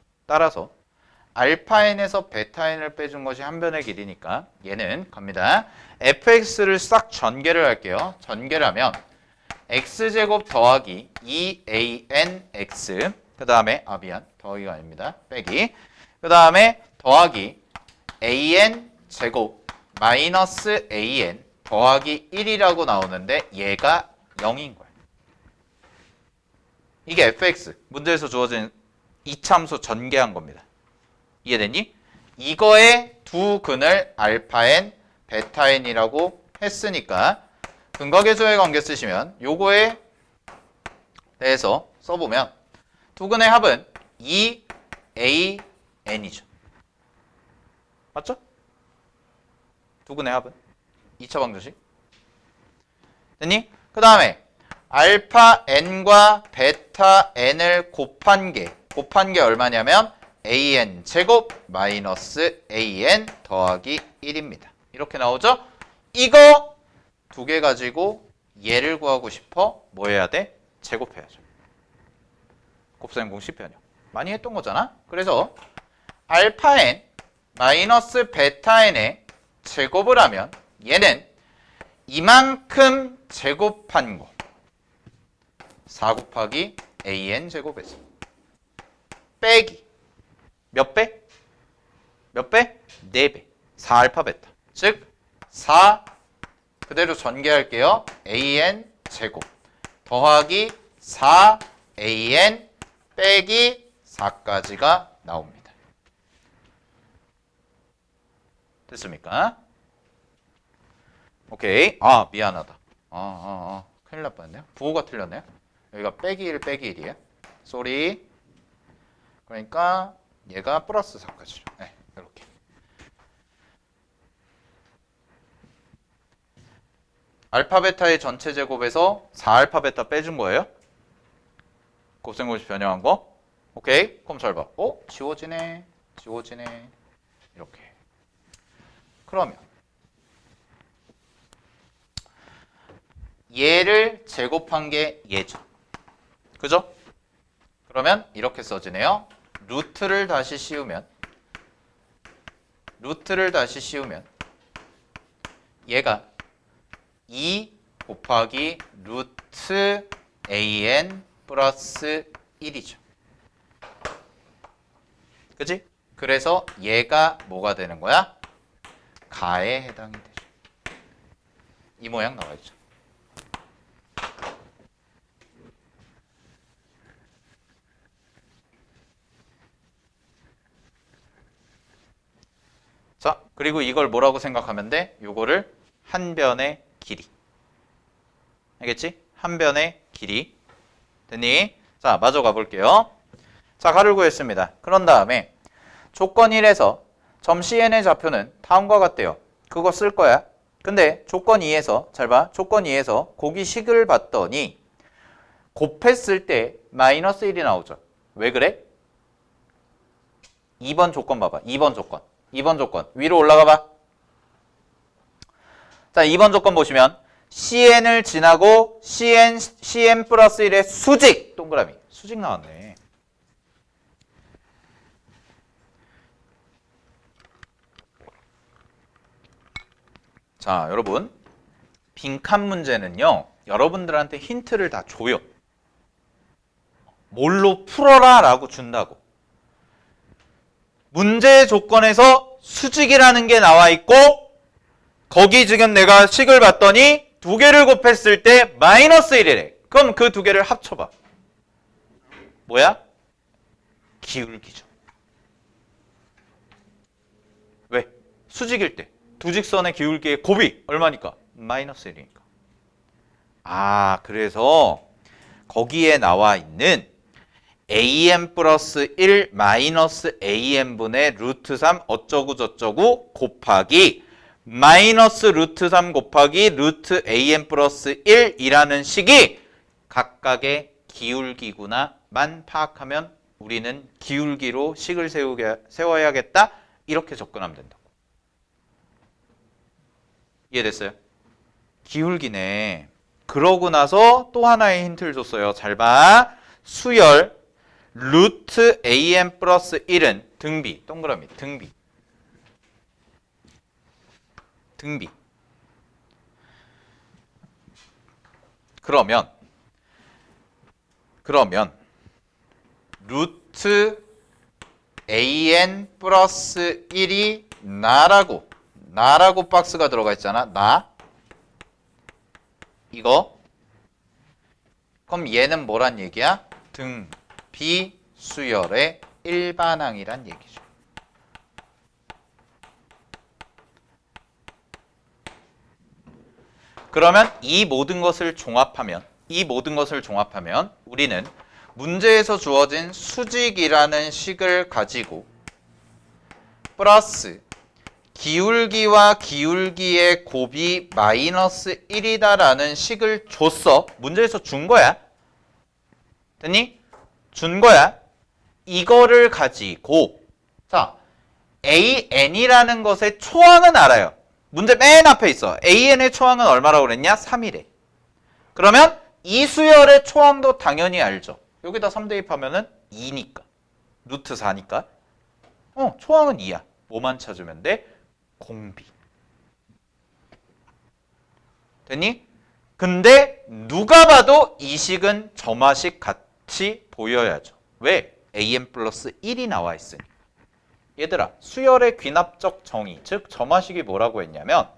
알파 n에서 베타 n을 빼준 것이 한 변의 길이니까 얘는 갑니다. fx를 싹 전개를 할게요. 전개를 하면 x제곱 더하기 2anx 그 다음에 더하기가 아닙니다. 빼기 그 다음에 더하기 an 제곱 마이너스 an 더하기 1이라고 나오는데 얘가 0인 거예요. 이게 fx 문제에서 주어진 이참수 전개한 겁니다. 이해됐니? 이거의 두 근을 알파 n, 베타 n이라고 했으니까 근거계수의 관계 쓰시면 요거에 대해서 써보면 두 근의 합은 2an이죠. 맞죠? 두 근의 합은 2차 방정식. 됐니? 그 다음에 알파 n과 베타 n을 곱한 게 얼마냐면 an 제곱 마이너스 an 더하기 1입니다. 이렇게 나오죠? 이거 두 개 가지고 얘를 구하고 싶어 뭐 해야 돼? 제곱해야죠. 곱셈 공식 변형. 많이 했던 거잖아? 그래서 알파 n 마이너스 베타 n의 제곱을 하면 얘는 이만큼 제곱한 거 4 곱하기 an 제곱에서 빼기 몇 배? 몇 배? 4배 4알파 베타 즉 4 그대로 전개할게요. an 제곱 더하기 4an 빼기 4까지가 나옵니다. 됐습니까? 오케이. 미안하다. 큰일 날 뻔했네요. 부호가 틀렸네요. 여기가 빼기 1 빼기 1이에요. 쏘리. 그러니까 얘가 플러스 4까지죠. 네, 이렇게. 알파 베타의 전체 제곱에서 4알파 베타 빼준 거예요. 곱셈 공식 변형한 거. 오케이. 그럼 잘 봐. 지워지네. 지워지네. 이렇게. 그러면 얘를 제곱한 게 얘죠. 그죠? 그러면 이렇게 써지네요. 루트를 다시 씌우면 얘가 2 곱하기 루트 an 플러스 1이죠. 그치? 그래서 얘가 뭐가 되는 거야? 가에 해당이 되죠. 이 모양 나와 있죠. 자, 그리고 이걸 뭐라고 생각하면 돼? 요거를 한 변의 길이. 알겠지? 한 변의 길이. 됐니? 자, 마저 가볼게요. 자, 가를 구했습니다. 그런 다음에 조건 1에서 점 CN의 좌표는 다음과 같대요. 그거 쓸 거야. 근데 조건 2에서 잘 봐. 조건 2에서 고기식을 봤더니 곱했을 때 마이너스 1이 나오죠. 왜 그래? 2번 조건 봐봐. 2번 조건. 위로 올라가 봐. 자, 2번 조건 보시면 CN을 지나고 CN 플러스 1의 수직 동그라미. 수직 나왔네. 자, 여러분. 빈칸 문제는요. 여러분들한테 힌트를 다 줘요. 뭘로 풀어라 라고 준다고. 문제 조건에서 수직이라는 게 나와 있고 거기 지금 내가 식을 봤더니 두 개를 곱했을 때 마이너스 1이래. 그럼 그 두 개를 합쳐봐. 뭐야? 기울기죠. 왜? 수직일 때 두 직선의 기울기의 곱이 얼마니까? 마이너스 1이니까. 그래서 거기에 나와 있는 am 플러스 1 마이너스 am분의 루트 3 어쩌고 저쩌고 곱하기 마이너스 루트 3 곱하기 루트 am 플러스 1이라는 식이 각각의 기울기구나만 파악하면 우리는 기울기로 식을 세워야겠다. 이렇게 접근하면 된다고. 이해됐어요? 기울기네. 그러고 나서 또 하나의 힌트를 줬어요. 잘 봐. 수열 루트 an 플러스 1은 등비, 동그라미, 등비. 등비. 그러면 루트 an 플러스 1이 나라고 박스가 들어가 있잖아. 나. 이거. 그럼 얘는 뭐란 얘기야? 등비 수열의 일반항이란 얘기죠. 그러면 이 모든 것을 종합하면 우리는 문제에서 주어진 수직이라는 식을 가지고 플러스 기울기와 기울기의 곱이 마이너스 1이다라는 식을 줬어. 문제에서 준 거야. 됐니? 준 거야. 이거를 가지고 자, AN이라는 것의 초항은 알아요. 문제 맨 앞에 있어. AN의 초항은 얼마라고 그랬냐? 3이래. 그러면 이 수열의 초항도 당연히 알죠. 여기다 3 대입하면은 2니까. 루트 4니까. 초항은 2야. 뭐만 찾으면 돼? 공비. 됐니? 근데 누가 봐도 이 식은 점화식 같이 보여야죠. 왜? an 플러스 1이 나와 있으니. 얘들아, 수열의 귀납적 정의, 즉 점화식이 뭐라고 했냐면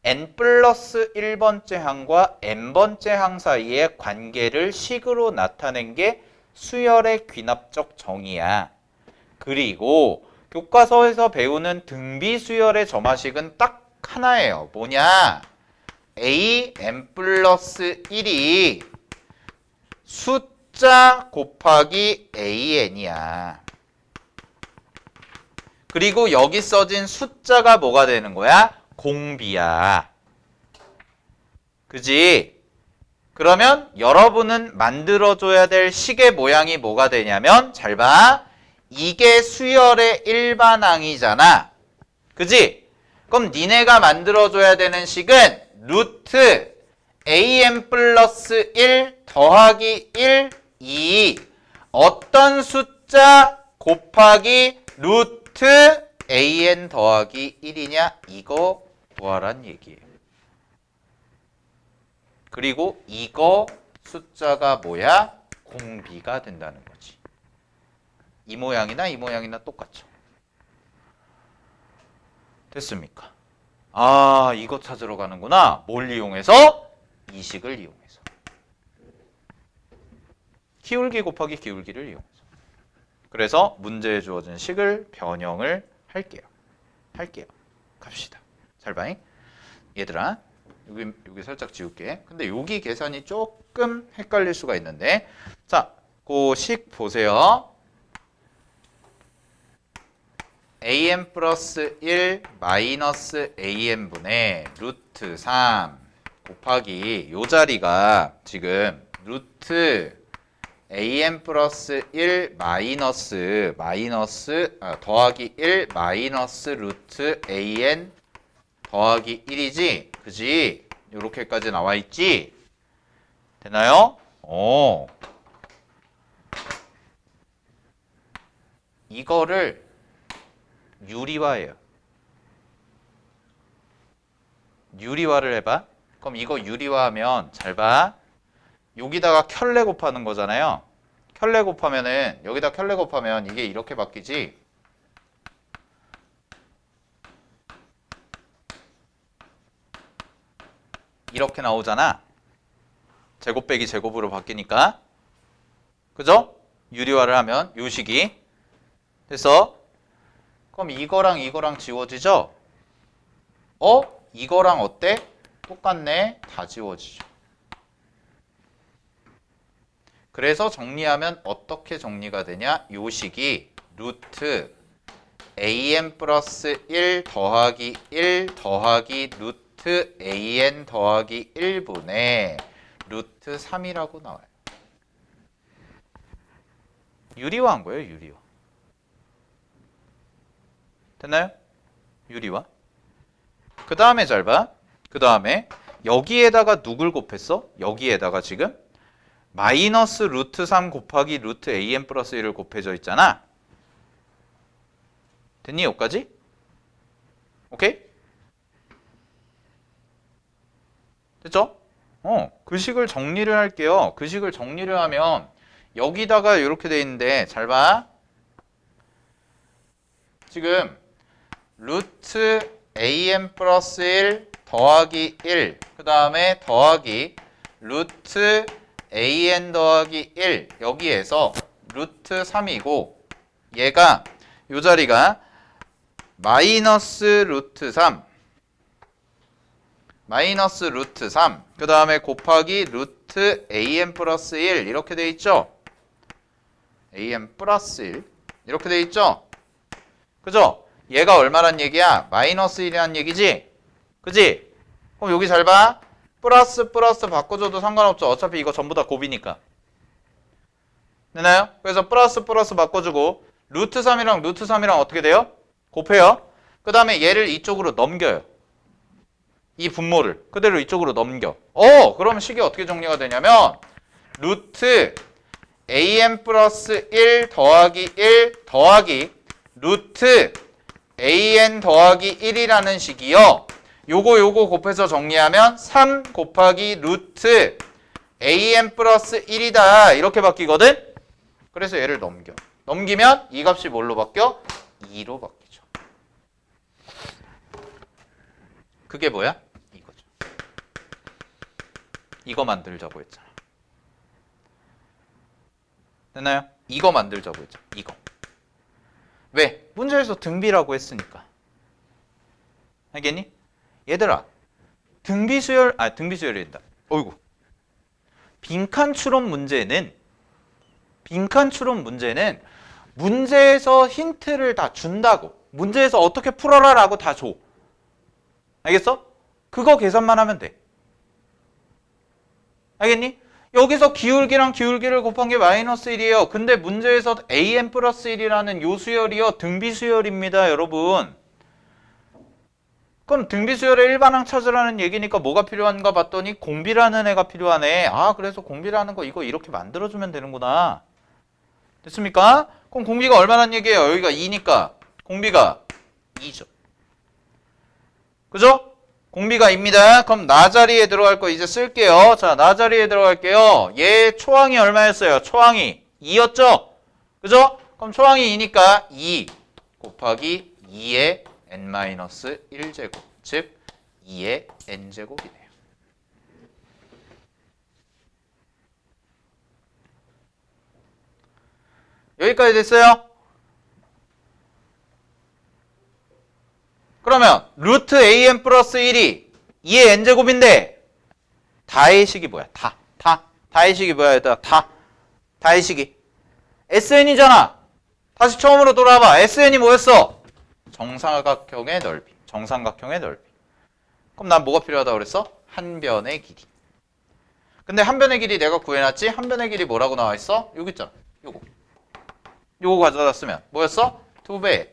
n 플러스 1번째 항과 n번째 항 사이의 관계를 식으로 나타낸 게 수열의 귀납적 정의야. 그리고 교과서에서 배우는 등비 수열의 점화식은 딱 하나예요. 뭐냐? an 플러스 1이 숫자 곱하기 an이야. 그리고 여기 써진 숫자가 뭐가 되는 거야? 공비야. 그지? 그러면 여러분은 만들어줘야 될 식의 모양이 뭐가 되냐면 잘 봐. 이게 수열의 일반항이잖아. 그지? 그럼 니네가 만들어줘야 되는 식은 루트 an 플러스 1 더하기 1, 2 어떤 숫자 곱하기 루트 an 더하기 1이냐? 이거 구하란 얘기예요. 그리고 이거 숫자가 뭐야? 공비가 된다는 거지. 이 모양이나 이 모양이나 똑같죠. 됐습니까? 아, 이거 찾으러 가는구나. 뭘 이용해서? 이 식을 이용해서. 기울기 곱하기 기울기를 이용해서. 그래서 문제에 주어진 식을 변형을 할게요. 갑시다. 잘 봐잉. 얘들아, 여기 살짝 지울게. 근데 여기 계산이 조금 헷갈릴 수가 있는데, 자, 그 식 보세요. an 플러스 1 마이너스 an분의 루트 3 곱하기 요 자리가 지금 루트 an 플러스 1 더하기 1 마이너스 루트 an 더하기 1이지? 그지? 요렇게까지 나와 있지? 되나요? 이거를 유리화해요. 유리화를 해봐. 그럼 이거 유리화하면 잘 봐. 여기다가 켤레 곱하는 거잖아요. 켤레 곱하면은 여기다 켤레 곱하면 이게 이렇게 바뀌지. 이렇게 나오잖아. 제곱 빼기 제곱으로 바뀌니까. 그죠? 유리화를 하면 요 식이. 그래서 그럼 이거랑 이거랑 지워지죠? 이거랑 어때? 똑같네. 다 지워지죠. 그래서 정리하면 어떻게 정리가 되냐? 요 식이 루트 an 플러스 1 더하기 1 더하기 루트 an 더하기 1분의 루트 3이라고 나와요. 유리화한 거예요, 유리화. 됐나요? 유리화. 그 다음에 잘 봐. 그 다음에 여기에다가 누굴 곱했어? 여기에다가 지금 마이너스 루트 3 곱하기 루트 an 플러스 1을 곱해져 있잖아. 됐니 여기까지? 오케이? 됐죠? 그 식을 정리를 할게요. 그 식을 정리를 하면 여기다가 이렇게 돼 있는데 잘 봐. 지금 루트 an 플러스 1 더하기 1 그 다음에 더하기 루트 an 더하기 1 여기에서 루트 3이고 얘가 요 자리가 마이너스 루트 3 마이너스 루트 3 그 다음에 곱하기 루트 an 플러스 1 이렇게 돼 있죠? an 플러스 1 이렇게 돼 있죠? 그죠? 얘가 얼마란 얘기야? 마이너스 1이란 얘기지? 그지? 그럼 여기 잘 봐. 플러스 플러스 바꿔줘도 상관없죠. 어차피 이거 전부 다 곱이니까. 되나요? 그래서 플러스 플러스 바꿔주고 루트 3이랑 루트 3이랑 어떻게 돼요? 곱해요. 그 다음에 얘를 이쪽으로 넘겨요. 이 분모를 그대로 이쪽으로 넘겨. 그러면 식이 어떻게 정리가 되냐면 루트 an 플러스 1 더하기 1 더하기 루트 an 더하기 1이라는 식이요. 요거 곱해서 정리하면 3 곱하기 루트 an 플러스 1이다. 이렇게 바뀌거든. 그래서 얘를 넘겨. 넘기면 이 값이 뭘로 바뀌어? 2로 바뀌죠. 그게 뭐야? 이거죠. 이거 만들자고 했잖아. 됐나요? 이거 만들자고 했죠. 이거. 왜? 문제에서 등비라고 했으니까. 알겠니? 얘들아, 등비수열이란다. 어이구. 빈칸 추론 문제는 문제에서 힌트를 다 준다고. 문제에서 어떻게 풀어라 라고 다 줘. 알겠어? 그거 계산만 하면 돼. 알겠니? 여기서 기울기랑 기울기를 곱한 게 마이너스 1이에요. 근데 문제에서 an 플러스 1이라는 요 수열이요. 등비수열입니다, 여러분. 그럼 등비수열의 일반항 찾으라는 얘기니까 뭐가 필요한가 봤더니 공비라는 애가 필요하네. 그래서 공비라는 거 이거 이렇게 만들어주면 되는구나. 됐습니까? 그럼 공비가 얼마란 얘기예요? 여기가 2니까 공비가 2죠. 그죠? 공비가 2입니다. 그럼 나 자리에 들어갈 거 이제 쓸게요. 자, 나 자리에 들어갈게요. 얘 초항이 얼마였어요? 초항이 2였죠? 그죠? 그럼 초항이 2니까 2 곱하기 2의 n-1제곱, 즉 2의 n제곱이네요. 여기까지 됐어요? 그러면 루트 an 플러스 1이 2의 n제곱인데 다의 식이 뭐야? 다의 식이 뭐야? 다의 식이 SN이잖아. 다시 처음으로 돌아와봐. SN이 뭐였어? 정사각형의 넓이. 정삼각형의 넓이. 그럼 난 뭐가 필요하다고 그랬어? 한 변의 길이. 근데 한 변의 길이 내가 구해놨지? 한 변의 길이 뭐라고 나와있어? 여기 있잖아. 요거 가져다 쓰면 뭐였어? 2배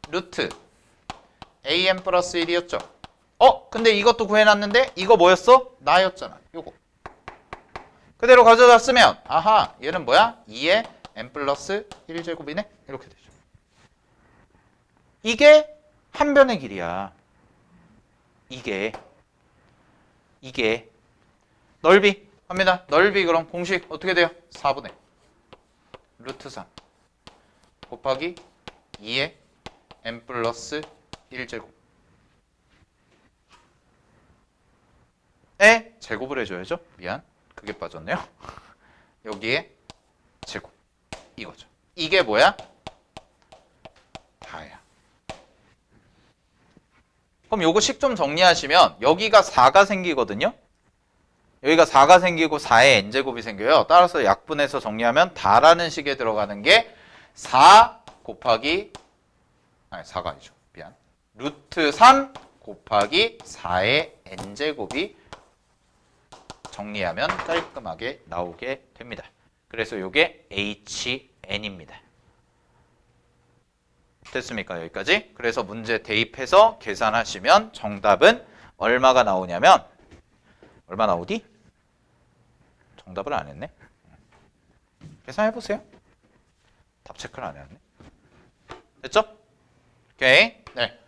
루트 an 플러스 1이었죠. 근데 이것도 구해놨는데 이거 뭐였어? 나였잖아. 요거 그대로 가져다 쓰면 얘는 뭐야? 2의 n 플러스 1제곱이네? 이렇게 되죠. 이게 한 변의 길이야. 이게 넓이 합니다. 넓이 그럼 공식 어떻게 돼요? 4분의 루트 3 곱하기 2의 n 플러스 1제곱 에 제곱을 해줘야죠. 미안, 그게 빠졌네요. 여기에 제곱 이거죠. 이게 뭐야? 다야. 그럼 요거 식 좀 정리하시면 여기가 4가 생기거든요. 여기가 4가 생기고 4의 n제곱이 생겨요. 따라서 약분해서 정리하면 다라는 식에 들어가는 게 4 곱하기 4가 아니죠. 미안. 루트 3 곱하기 4의 n제곱이 정리하면 깔끔하게 나오게 됩니다. 그래서 요게 HN입니다. 됐습니까? 여기까지? 그래서 문제 대입해서 계산하시면 정답은 얼마가 나오냐면 얼마 나오디? 정답을 안 했네. 계산해 보세요. 답 체크를 안 해왔네. 됐죠? 오케이. 네.